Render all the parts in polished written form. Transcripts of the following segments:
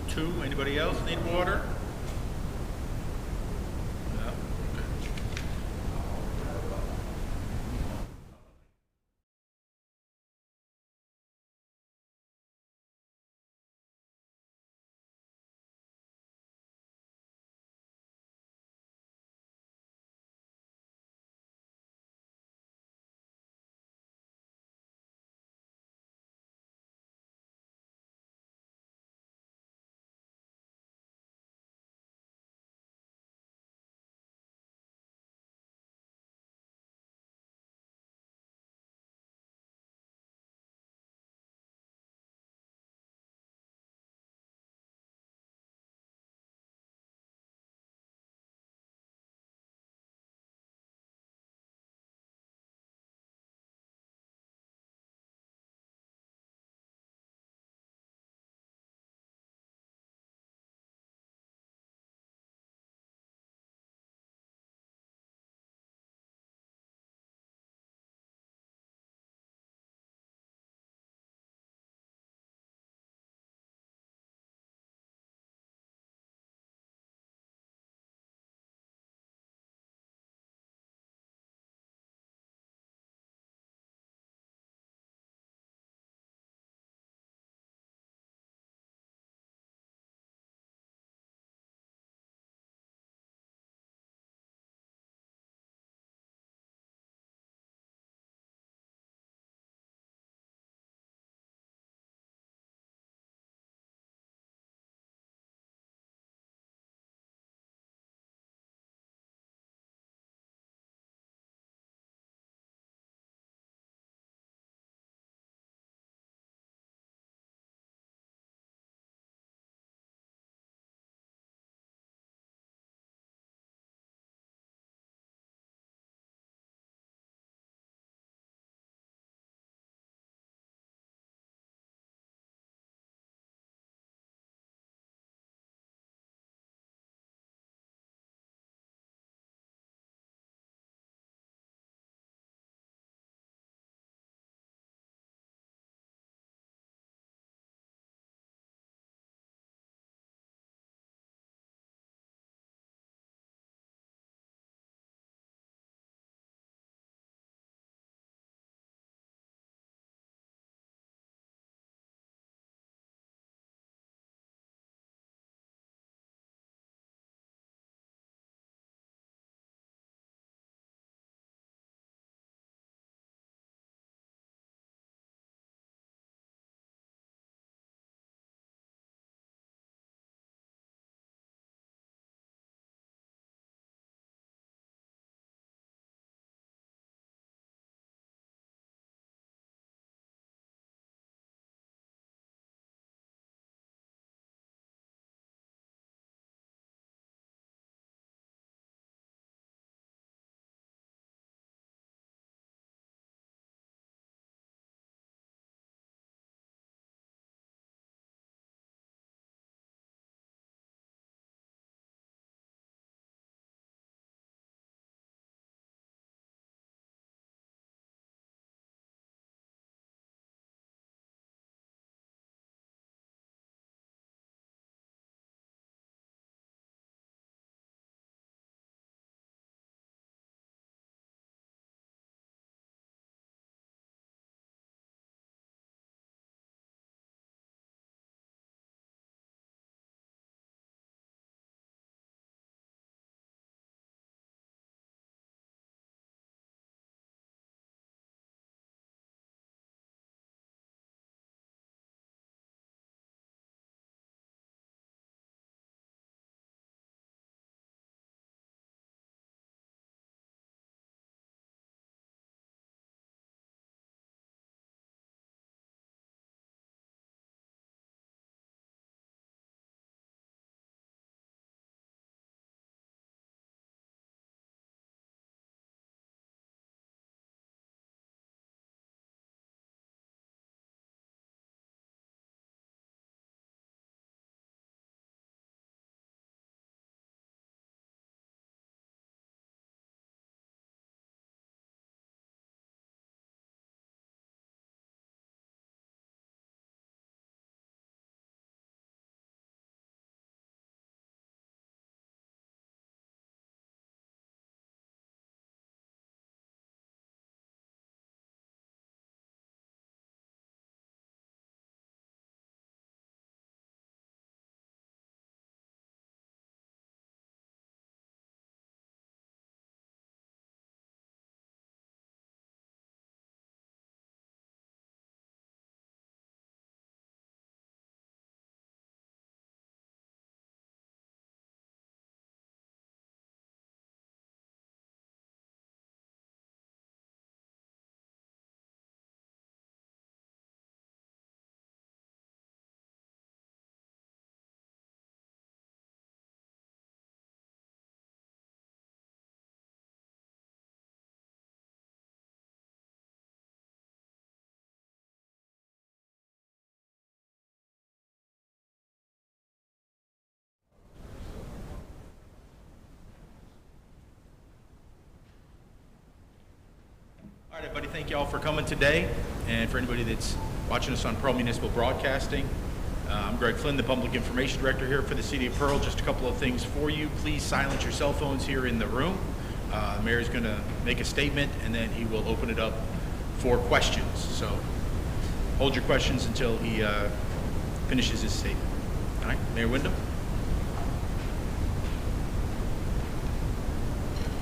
2. Anybody else need water? All right, everybody, thank you all for coming today. And for anybody that's watching us on Pearl Municipal Broadcasting, I'm Greg Flynn, the Public Information Director here for the City of Pearl. Just a couple of things for you. Please silence your cell phones here in the room. The mayor's going to make a statement, and then he will open it up for questions. So hold your questions until he finishes his statement. All right, Mayor Windham.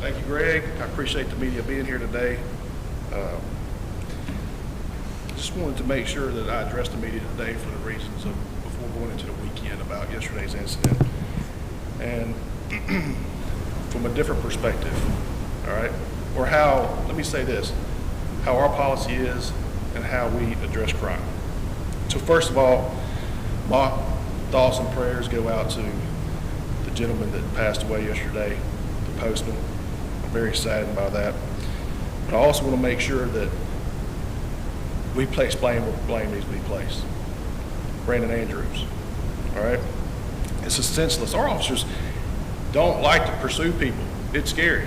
Thank you, Greg. I appreciate the media being here today. Just wanted to make sure that I addressed the media today for the reasons of before going into the weekend about yesterday's incident, and from a different perspective, all right? Or how, let me say this, how our policy is and how we address crime. So first of all, my thoughts and prayers go out to the gentleman that passed away yesterday, the postman. I'm very saddened by that. But I also want to make sure that we place blame where blame needs to be placed. Brandon Andrews, all right? It's senseless. Our officers don't like to pursue people. It's scary.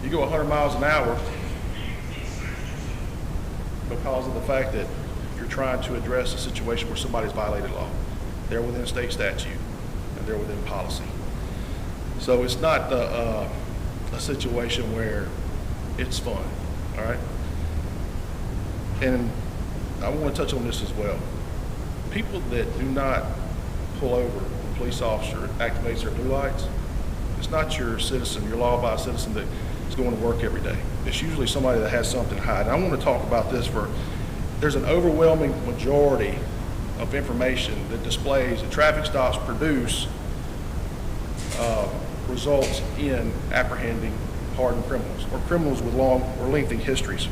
You go 100 miles an hour because of the fact that you're trying to address a situation where somebody's violated law. They're within state statute and they're within policy. So it's not a situation where it's fun, all right? And I want to touch on this as well. People that do not pull over a police officer activates their blue lights, it's not your citizen, your law-abiding citizen that is going to work every day. It's usually somebody that has something to hide. And I want to talk about this there's an overwhelming majority of information that displays that traffic stops produce results in apprehending hardened criminals or criminals with long or lengthy histories,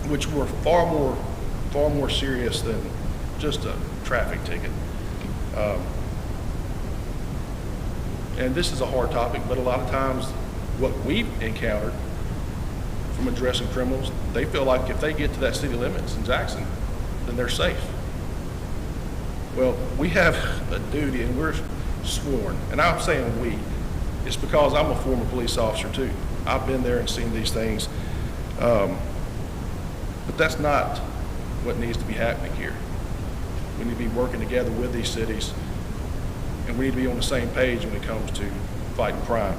which were far more serious than just a traffic ticket. And this is a hard topic, but a lot of times what we've encountered from addressing criminals, they feel like if they get to that city limits in Jackson, then they're safe. Well, we have a duty, and we're sworn, and I'm saying we, it's because I'm a former police officer too. I've been there and seen these things. But that's not what needs to be happening here. We need to be working together with these cities, and we need to be on the same page when it comes to fighting crime.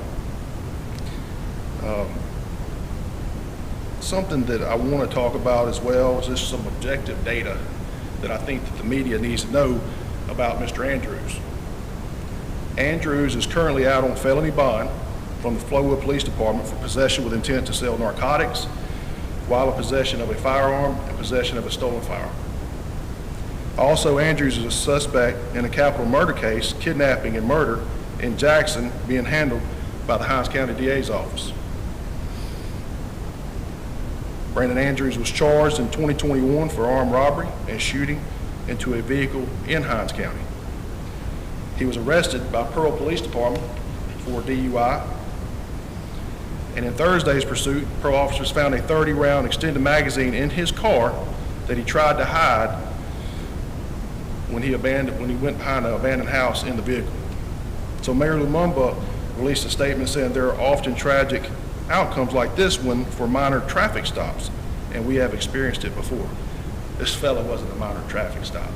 Something that I want to talk about as well is just some objective data that I think that the media needs to know about Mr. Andrews. Andrews is currently out on felony bond from the Flowood Police Department for possession with intent to sell narcotics, while in possession of a firearm and possession of a stolen firearm. Also, Andrews is a suspect in a capital murder case, kidnapping and murder in Jackson, being handled by the Hinds County DA's office. Brandon Andrews was charged in 2021 for armed robbery and shooting into a vehicle in Hinds County. He was arrested by Pearl Police Department for DUI. And in Thursday's pursuit, Pearl officers found a 30-round extended magazine in his car that he tried to hide when he went behind an abandoned house in the vehicle. So Mayor Lumumba released a statement saying there are often tragic outcomes like this one for minor traffic stops, and we have experienced it before. This fella wasn't a minor traffic stop.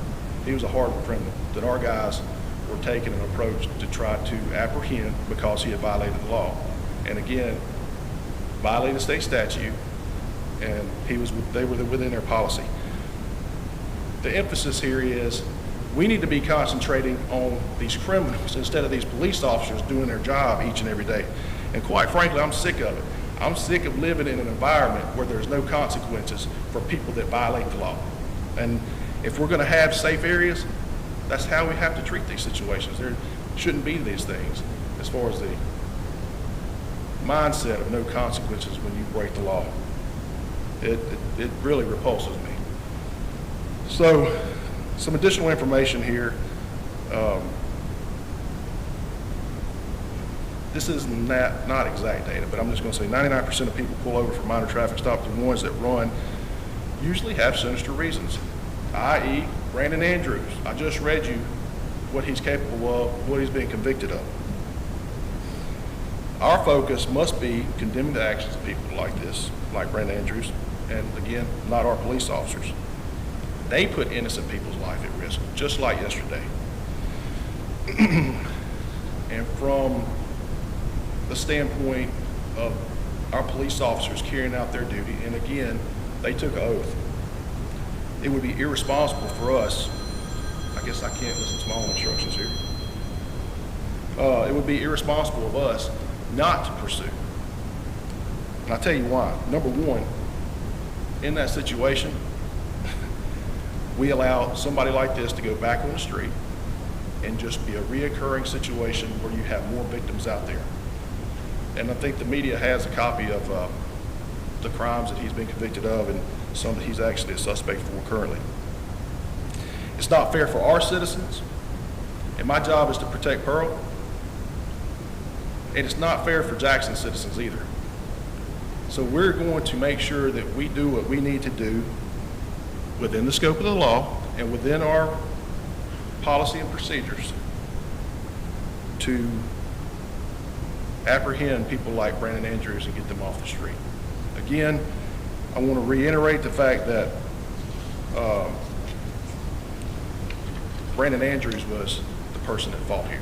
He was a hardened criminal that our guys were taking an approach to try to apprehend because he had violated the law. And again, violated state statute, and they were within their policy. The emphasis here is we need to be concentrating on these criminals instead of these police officers doing their job each and every day. And quite frankly, I'm sick of it. I'm sick of living in an environment where there's no consequences for people that violate the law. And if we're going to have safe areas, that's how we have to treat these situations. There shouldn't be these things as far as the mindset of no consequences when you break the law. It really repulses me. So, some additional information here. This is not exact data, but I'm just going to say 99% of people pull over for minor traffic stops. The ones that run usually have sinister reasons, i.e. Brandon Andrews. I just read you what he's capable of, what he's being convicted of. Our focus must be condemning the actions of people like this, like Brandon Andrews, and again, not our police officers. They put innocent people's life at risk, just like yesterday. And from the standpoint of our police officers carrying out their duty, and again, they took an oath. It would be irresponsible for us, I guess I can't listen to my own instructions here. It would be irresponsible of us not to pursue. And I'll tell you why. Number one, in that situation, we allow somebody like this to go back on the street and just be a reoccurring situation where you have more victims out there. And I think the media has a copy of the crimes that he's been convicted of and some that he's actually a suspect for currently. It's not fair for our citizens, and my job is to protect Pearl. And it's not fair for Jackson citizens either. So we're going to make sure that we do what we need to do within the scope of the law and within our policy and procedures to apprehend people like Brandon Andrews and get them off the street. Again, I want to reiterate the fact that Brandon Andrews was the person that fought here,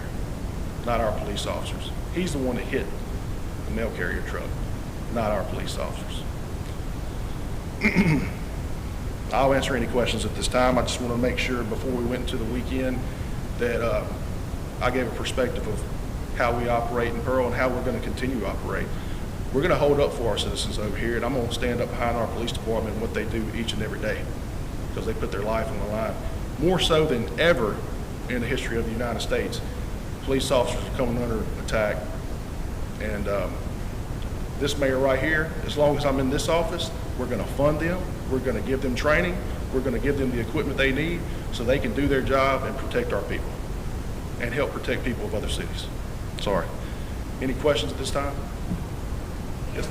not our police officers. He's the one that hit the mail carrier truck, not our police officers. I'll answer any questions at this time. I just want to make sure before we went into the weekend that I gave a perspective of how we operate in Pearl and how we're going to continue to operate. We're going to hold up for our citizens over here, and I'm going to stand up behind our police department and what they do each and every day because they put their life on the line. More so than ever in the history of the United States, police officers are coming under attack. And this mayor right here, as long as I'm in this office, we're going to fund them, we're going to give them training, we're going to give them the equipment they need so they can do their job and protect our people and help protect people of other cities. Sorry. Any questions at this time? Yes.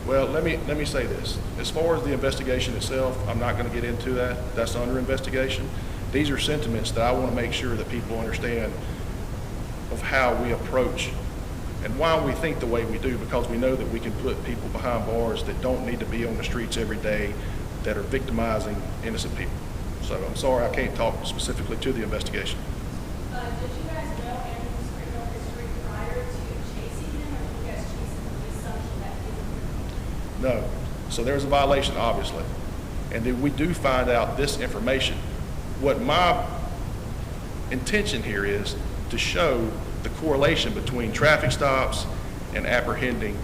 Well, let me say this. As far as the investigation itself, I'm not going to get into that. That's under investigation. These are sentiments that I want to make sure that people understand of how we approach and why we think the way we do, because we know that we can put people behind bars that don't need to be on the streets every day, that are victimizing innocent people. So I'm sorry I can't talk specifically to the investigation. Did you guys know Andrew's criminal history prior to chasing him, or did you guys chase him with the assumption that he was? No. So there's a violation, obviously. And then we do find out this information. What my intention here is to show the correlation between traffic stops and apprehending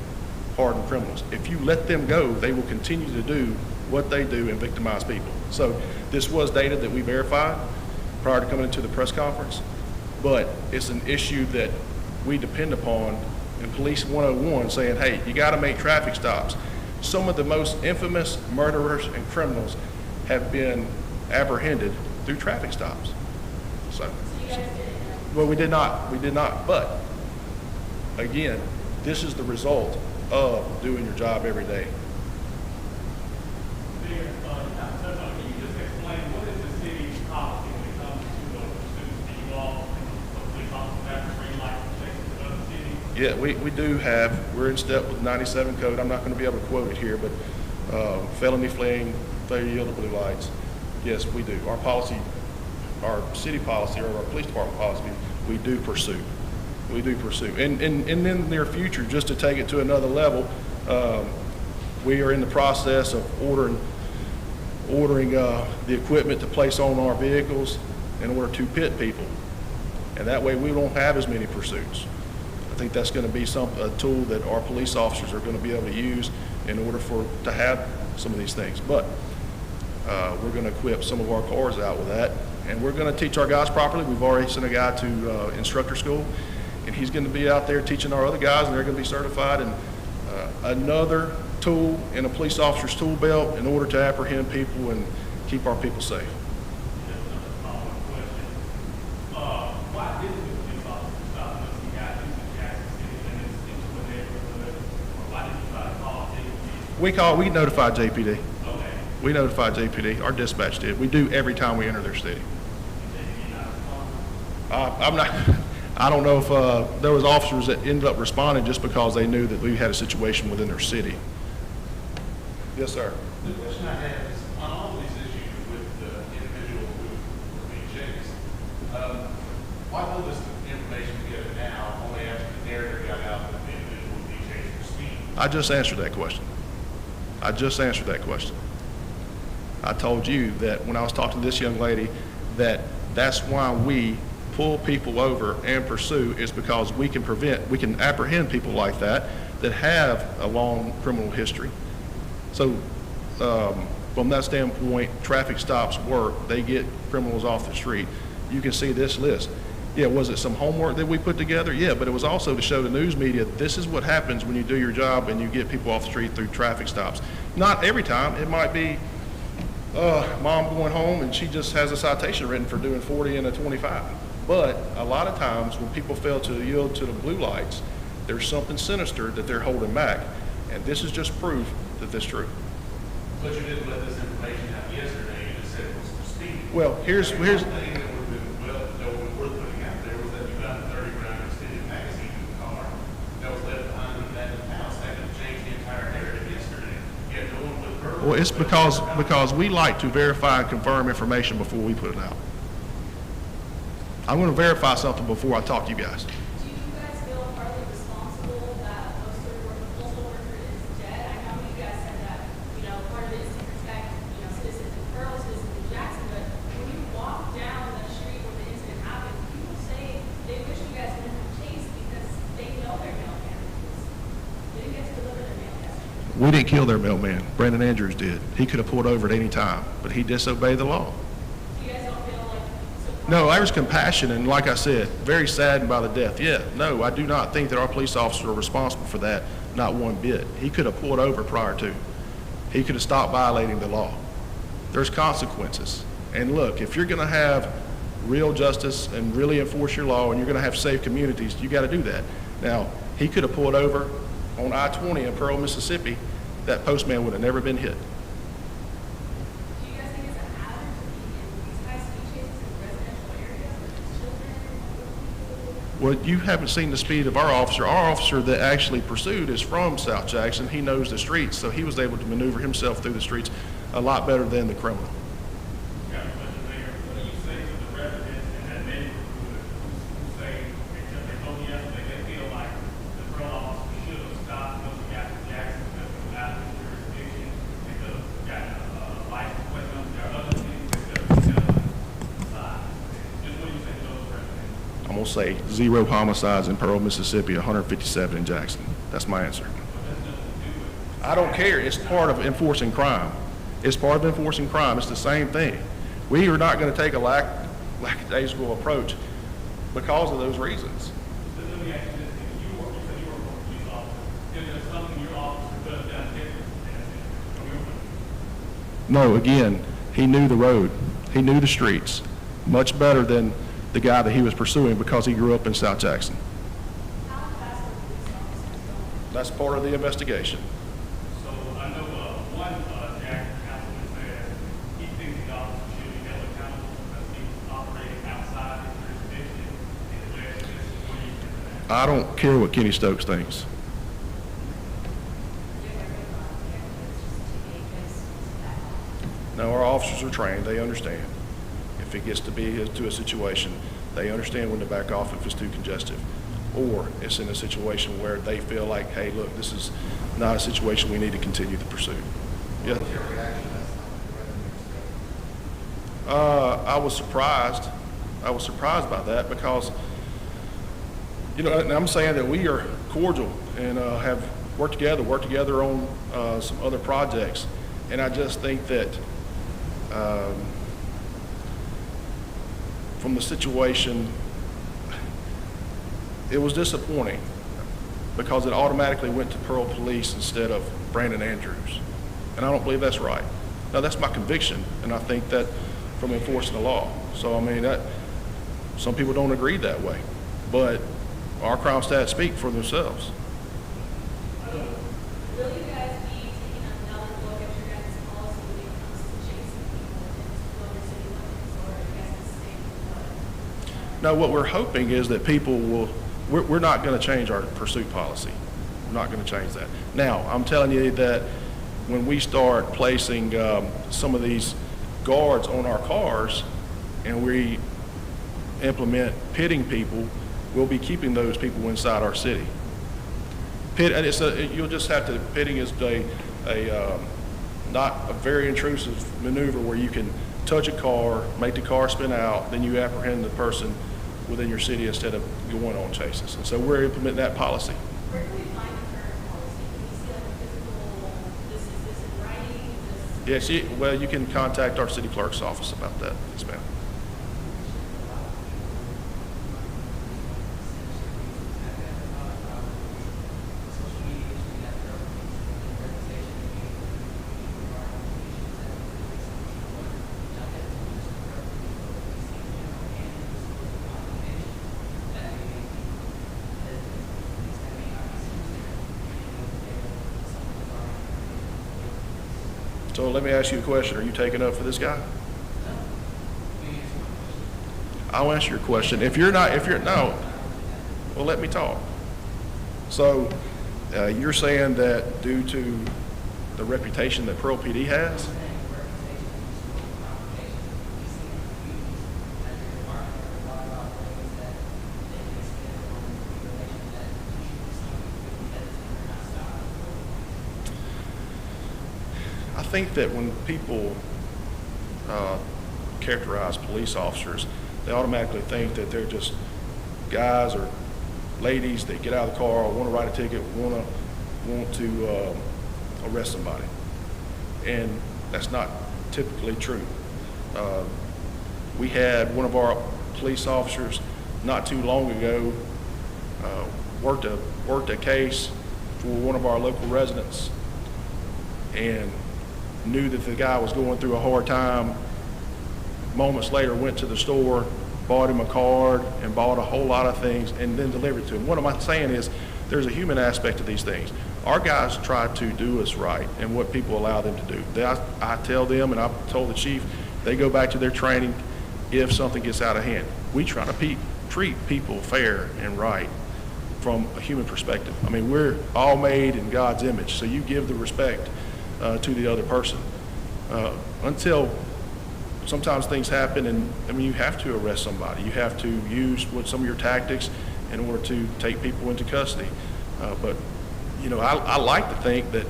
hardened criminals. If you let them go, they will continue to do what they do and victimize people. So this was data that we verified prior to coming into the press conference, but it's an issue that we depend upon in Police 101 saying, hey, you got to make traffic stops. Some of the most infamous murderers and criminals have been apprehended through traffic stops. So You guys didn't know? well, we did not, but again, this is the result of doing your job every day. Mayor, can you just explain what is the city's policy when it comes to the pursuits that you all, police officers have to bring life protection to other cities? Yeah, we do have, we're in step with 97 code. I'm not going to be able to quote it here, but felony fleeing, failure to yield to blue lights. Yes, we do. Our policy, our city policy or our police department policy, we do pursue. We do pursue. And in the near future, just to take it to another level, we are in the process of ordering the equipment to place on our vehicles in order to pit people. And that way we don't have as many pursuits. I think that's going to be a tool that our police officers are going to be able to use in order to have some of these things. But we're going to equip some of our cars out with that. And we're going to teach our guys properly. We've already sent a guy to instructor school, and he's going to be out there teaching our other guys, and they're going to be certified. And another tool in a police officer's tool belt in order to apprehend people and keep our people safe. Just another follow-up question. Why didn't the police officer stop once he got into Jackson City and into a neighborhood? Or why didn't you try to call JPD? We notified JPD. Okay. We notified JPD. Our dispatch did. We do every time we enter their city. JPD not respond? I don't know if there was officers that ended up responding just because they knew that we had a situation within their city. Yes, sir. The question I have is, on all of these issues with the individual who were being chased, why pull this information together now, only after the narrative got out that the individual was being chased for speed? I just answered that question. I told you that when I was talking to this young lady, that's why we pull people over and pursue, is because we can apprehend people like that have a long criminal history. So from that standpoint, traffic stops work. They get criminals off the street. You can see this list. Yeah, was it some homework that we put together? Yeah, but it was also to show the news media, this is what happens when you do your job and you get people off the street through traffic stops. Not every time. It might be mom going home and she just has a citation written for doing 40 and a 25. But a lot of times when people fail to yield to the blue lights, there's something sinister that they're holding back. And this is just proof that this is true. But you didn't let this information out yesterday, you just said it was for speed. Well, here's One thing that would have been, well, that would be worth putting out there was that you found a 30-round extended magazine in the car that was left behind in that house. That could have changed the entire narrative yesterday. Yet no one would have heard. well, it's because we like to verify and confirm information before we put it out. I'm going to verify something before I talk to you guys. Do you guys feel partly responsible that a postal worker is dead? I know you guys said that, part of it is to protect, citizens in Pearl, citizens in Jackson, but when you walk down the street where the incident happened, people say they wish you guys wouldn't have chased because they know their mailman. They didn't get to deliver their mail yesterday. We didn't kill their mailman. Brandon Andrews did. He could have pulled over at any time, but he disobeyed the law. You guys don't feel like No, I was compassionate, and like I said, very saddened by the death. Yeah, no, I do not think that our police officers are responsible for that, not one bit. He could have pulled over prior to. He could have stopped violating the law. There's consequences. And look, if you're going to have real justice and really enforce your law and you're going to have safe communities, you got to do that. Now, he could have pulled over on I-20 in Pearl, Mississippi. That postman would have never been hit. Do you guys think it's a hazard to be in these high speed chases in residential areas with children and older people? Well, you haven't seen the speed of our officer. Our officer that actually pursued is from South Jackson. He knows the streets, so he was able to maneuver himself through the streets a lot better than the criminal. Got a question there. What do you say to the residents in that neighborhood who say, because they told me yesterday, they feel like the patrol officer should have stopped once we got to Jackson because it was out of his jurisdiction, because we got a license plate on, there are other things that could have been done. Just what do you say to those residents? I'm going to say 0 homicides in Pearl, Mississippi, 157 in Jackson. That's my answer. I don't care. It's part of enforcing crime. It's part of enforcing crime. It's the same thing. We are not going to take a lackadaisical approach because of those reasons. Let me ask you this, you said you were a police officer. Is there something your officer could have done different from your point? No, again, he knew the road. He knew the streets much better than the guy that he was pursuing because he grew up in South Jackson. How fast are police officers going? That's part of the investigation. So I know one Jackson councilman says he thinks the officer should be held accountable because he was operating outside his jurisdiction and the last this is what he said. I don't care what Kenny Stokes thinks. No, our officers are trained. They understand. If it gets to be to a situation, they understand when to back off if it's too congestive. Or it's in a situation where they feel like, hey, look, this is not a situation we need to continue the pursuit. Yeah. I was surprised. I was surprised by that because, and I'm saying that we are cordial and have worked together on some other projects. And I just think that from the situation, it was disappointing because it automatically went to Pearl Police instead of Brandon Andrews. And I don't believe that's right. Now, that's my conviction, and I think that from enforcing the law. So, I mean, some people don't agree that way, but our crime stats speak for themselves. Will you guys be taking another look at your guys' policy when it comes to chasing people within other city limits, or you guys the same? No, what we're hoping is that people will, we're not going to change our pursuit policy. We're not going to change that. Now, I'm telling you that when we start placing some of these guards on our cars and we implement pitting people, we'll be keeping those people inside our city. And you'll just have to, pitting is not a very intrusive maneuver where you can touch a car, make the car spin out, then you apprehend the person within your city instead of going on chases. And so we're implementing that policy. Where can we find the current policy? Can we see like a physical, this in writing, this? Yes, well, you can contact our city clerk's office about that, yes, ma'am. So let me ask you a question. Are you taking up for this guy? I'll answer your question. If you're no, well, let me talk. So you're saying that due to the reputation that Pearl PD has, I think that when people characterize police officers, they automatically think that they're just guys or ladies that get out of the car, want to write a ticket, want to arrest somebody, and that's not typically true. We had one of our police officers not too long ago worked a case for one of our local residents, and knew that the guy was going through a hard time. Moments later, went to the store, bought him a card, and bought a whole lot of things, and then delivered it to him. What I'm saying is, there's a human aspect to these things. Our guys try to do us right, and what people allow them to do. I tell them, and I've told the chief, they go back to their training if something gets out of hand. We try to treat people fair and right from a human perspective. I mean, we're all made in God's image, so you give the respect to the other person. Until sometimes things happen, and I mean, you have to arrest somebody. You have to use some of your tactics in order to take people into custody. But you know, I like to think that,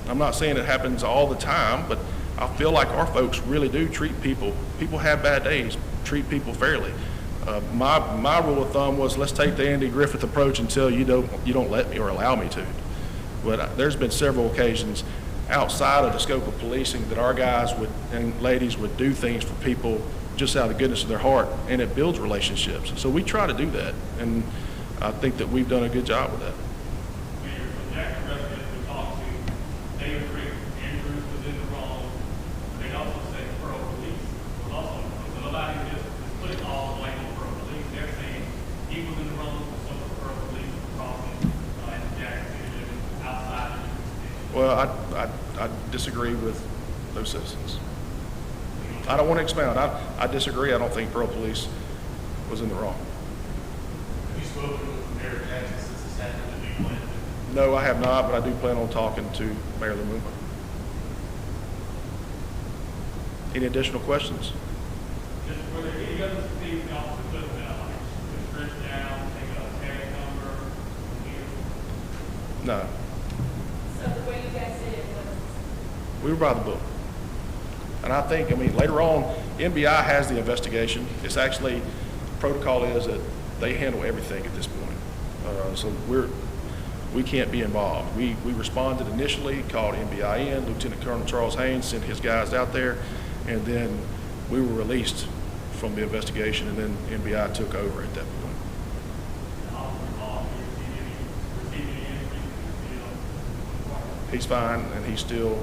I'm not saying it happens all the time, but I feel like our folks really do treat people. People have bad days. Treat people fairly. My rule of thumb was, let's take the Andy Griffith approach until you don't let me or allow me to. But there's been several occasions outside of the scope of policing that our guys and ladies would do things for people just out of the goodness of their heart, and it builds relationships. So we try to do that, and I think that we've done a good job with that. Mayor, the Jackson residents we talked to, they agree Andrews was in the wrong. They also say Pearl Police was also in the wrong. So nobody just is putting all the blame on Pearl Police. They're saying he was in the wrong, so was Pearl Police crossing in Jackson City outside of the city. Well, I disagree with those citizens. I don't want to expound. I disagree. I don't think Pearl Police was in the wrong. Have you spoken with Mayor Jackson since this happened to be planned? No, I have not, but I do plan on talking to Mayor Lumumba. Any additional questions? Just were there any other things the officer put about, like the stretch down, take a tag number, here? No. So the way you guys did it was, We were by the book. And I think, later on, NBI has the investigation. It's actually, protocol is that they handle everything at this point. So we can't be involved. We responded initially, called NBI in, Lieutenant Colonel Charles Haynes sent his guys out there, and then we were released from the investigation, and then NBI took over at that point. The officer called, received any entries, He's fine, and he's still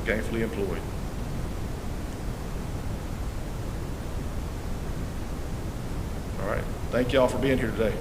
gainfully employed. All right. Thank y'all for being here today.